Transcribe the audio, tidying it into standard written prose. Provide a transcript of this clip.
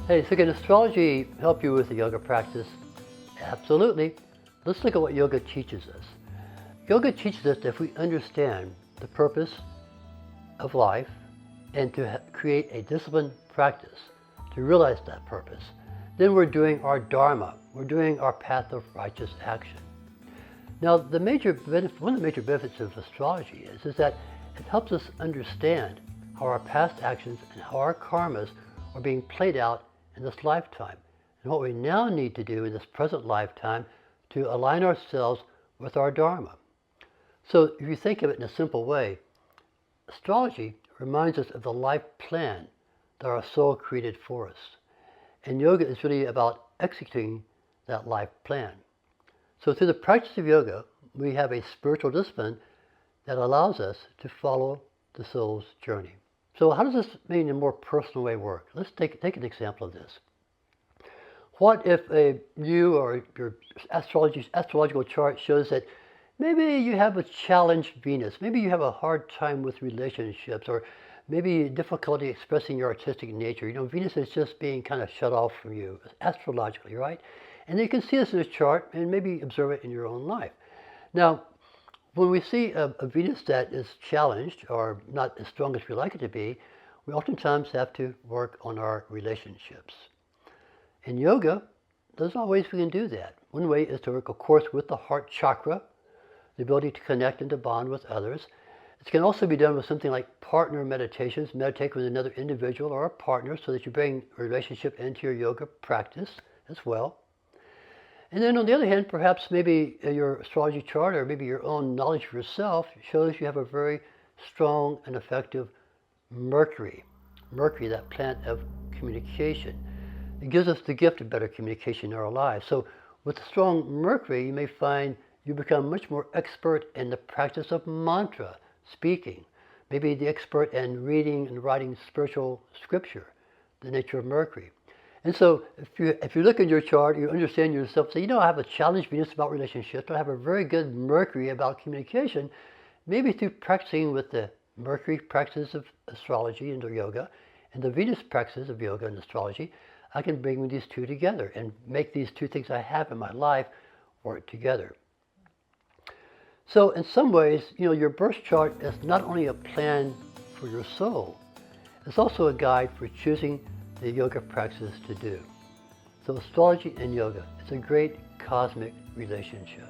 Hey, so can astrology help you with the yoga practice? Absolutely. Let's look at what yoga teaches us. Yoga teaches us that if we understand the purpose of life and to create a disciplined practice to realize that purpose, then we're doing our Dharma. We're doing our path of righteous action. Now, one of the major benefits of astrology is that it helps us understand how our past actions and how our karmas are being played out in this lifetime, and what we now need to do in this present lifetime to align ourselves with our Dharma. So if you think of it in a simple way, astrology reminds us of the life plan that our soul created for us. And yoga is really about executing that life plan. So through the practice of yoga, we have a spiritual discipline that allows us to follow the soul's journey. So how does this mean in a more personal way work? Let's take an example of this. What if you or your astrological chart shows that maybe you have a challenged Venus, maybe you have a hard time with relationships, or maybe difficulty expressing your artistic nature. You know, Venus is just being kind of shut off from you, astrologically, right? And you can see this in a chart and maybe observe it in your own life. Now, when we see a Venus that is challenged or not as strong as we like it to be, we oftentimes have to work on our relationships. In yoga, there's not ways we can do that. One way is to work, of course, with the heart chakra, the ability to connect and to bond with others. It can also be done with something like partner meditations, meditate with another individual or a partner so that you bring a relationship into your yoga practice as well. And then on the other hand, perhaps maybe your astrology chart or maybe your own knowledge of yourself shows you have a very strong and effective Mercury. Mercury, that planet of communication. It gives us the gift of better communication in our lives. So with a strong Mercury, you may find you become much more expert in the practice of mantra, speaking. Maybe the expert in reading and writing spiritual scripture, the nature of Mercury. And so if you look at your chart, you understand yourself, say, you know, I have a challenge Venus about relationships, but I have a very good Mercury about communication. Maybe through practicing with the Mercury practices of astrology and yoga, and the Venus practices of yoga and astrology, I can bring these two together and make these two things I have in my life work together. So in some ways, you know, your birth chart is not only a plan for your soul, it's also a guide for choosing the yoga practices to do. So astrology and yoga, it's a great cosmic relationship.